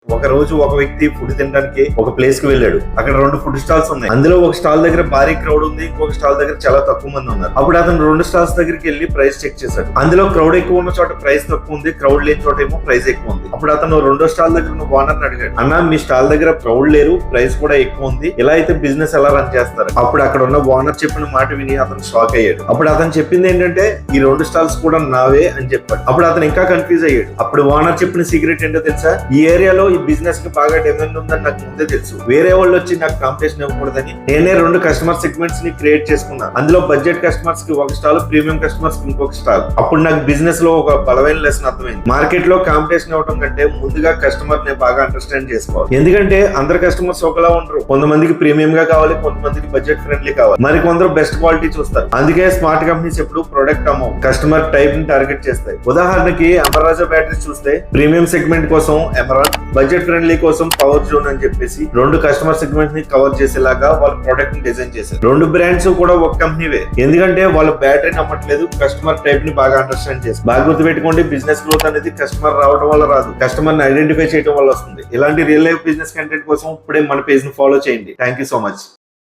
ఒక రోజు ఒక వ్యక్తి ఫుడ్ తినడానికి ఒక ప్లేస్ కి వెళ్ళాడు. అక్కడ 2 ఫుడ్ స్టాల్స్ ఉన్నాయి. అందులో ఒక స్టాల్ దగ్గర భారీ క్రౌడ్ ఉంది, ఇంకొక స్టాల్ దగ్గర చాలా తక్కువ మంది ఉన్నారు. అప్పుడు అతను 2 స్టాల్స్ దగ్గరికి వెళ్ళి ప్రైస్ చెక్ చేశాడు. అందులో క్రౌడ్ ఎక్కువ ఉన్న చోట ప్రైస్ తక్కువ ఉంది, క్రౌడ్ లేని చోట ఏమో ప్రైస్ ఎక్కువ ఉంది. అప్పుడు అతను 2వ స్టాల్ దగ్గర ఉన్న ఓనర్ అడిగాడు, అన్న మీ స్టాల్ దగ్గర క్రౌడ్ లేరు, ప్రైస్ కూడా ఎక్కువ ఉంది, ఇలా అయితే బిజినెస్ ఎలా రన్ చేస్తారు? అప్పుడు అక్కడ ఉన్న ఓనర్ చెప్పిన మాట విని అతను షాక్ అయ్యాడు. అప్పుడు అతను చెప్పింది ఏంటంటే ఈ 2 స్టాల్స్ కూడా నావే అని చెప్పాడు. అప్పుడు అతను ఇంకా కన్ఫ్యూజ్ అయ్యాడు. అప్పుడు ఓనర్ చెప్పిన సీక్రెట్ ఏంటో తెలుసా? ఈ ఏరియాలో ఈ బిజినెస్ కి బాగా డిమాండ్ ఉందని నాకు ముందే తెలుసు. వేరే వాళ్ళు వచ్చి నాకు కాంపిటీషన్ ఇవ్వకూడదని నేనే 2 కస్టమర్ సెగ్మెంట్స్ ని క్రియేట్ చేసుకున్నాను. అందులో బడ్జెట్ కస్టమర్స్ కి ఒక స్టాల్, ప్రీమియం కస్టమర్స్ కి ఇంకొక స్టాల్. అప్పుడు నాకు బిజినెస్ లో ఒక బలమైన లెసన్ అర్థమైంది. మార్కెట్ లో కాంపిటీషన్ ఇవ్వడం కంటే ముందుగా కస్టమర్ ని బాగా అండర్స్టాండ్ చేసుకోవాలి. ఎందుకంటే అందరు కస్టమర్స్ ఒకలా ఉండరు. కొంతమందికి ప్రీమియం గా కావాలి, కొంతమందికి బడ్జెట్ ఫ్రెండ్లీ కావాలి, మరి కొందరు బెస్ట్ క్వాలిటీ చూస్తారు. అందుకే స్మార్ట్ కంపెనీస్ ఎప్పుడు ప్రొడక్ట్ అమౌంట్, కస్టమర్ టైప్ ని టార్గెట్ చేస్తాయి. ఉదాహరణకి అమర్రాజా బ్యాటరీస్ చూస్తే ప్రీమియం సెగ్మెంట్ కోసం ఎమరాన్, బడ్జెట్ ఫ్రెండ్లీ కోసం పవర్ జోన్ అని చెప్పేసి 2 కస్టమర్ సెగ్మెంట్ ని కవర్ చేసేలాగా వాళ్ళ ప్రొడక్ట్ ని డిజైన్ చేశారు. 2 బ్రాండ్స్ కూడా ఒక కంపెనీవే, ఎందుకంటే వాళ్ళ బ్యాటరీ నమ్మట్లేదు, కస్టమర్ టైప్ ని బాగా అండర్స్టాండ్ చేస్తారు. బాగా గుర్తుపెట్టుకోండి, బిజినెస్ గ్రోత్ అనేది కస్టమర్ రావడం వల్ల రాదు, కస్టమర్ ని ఐడెంటిఫై చేయడం వల్ల వస్తుంది. ఇలాంటి రియల్ లైఫ్ బిజినెస్ కంటెంట్ కోసం ఇప్పుడే మన పేజ్ ని ఫాలో చేయండి. Thank you so much.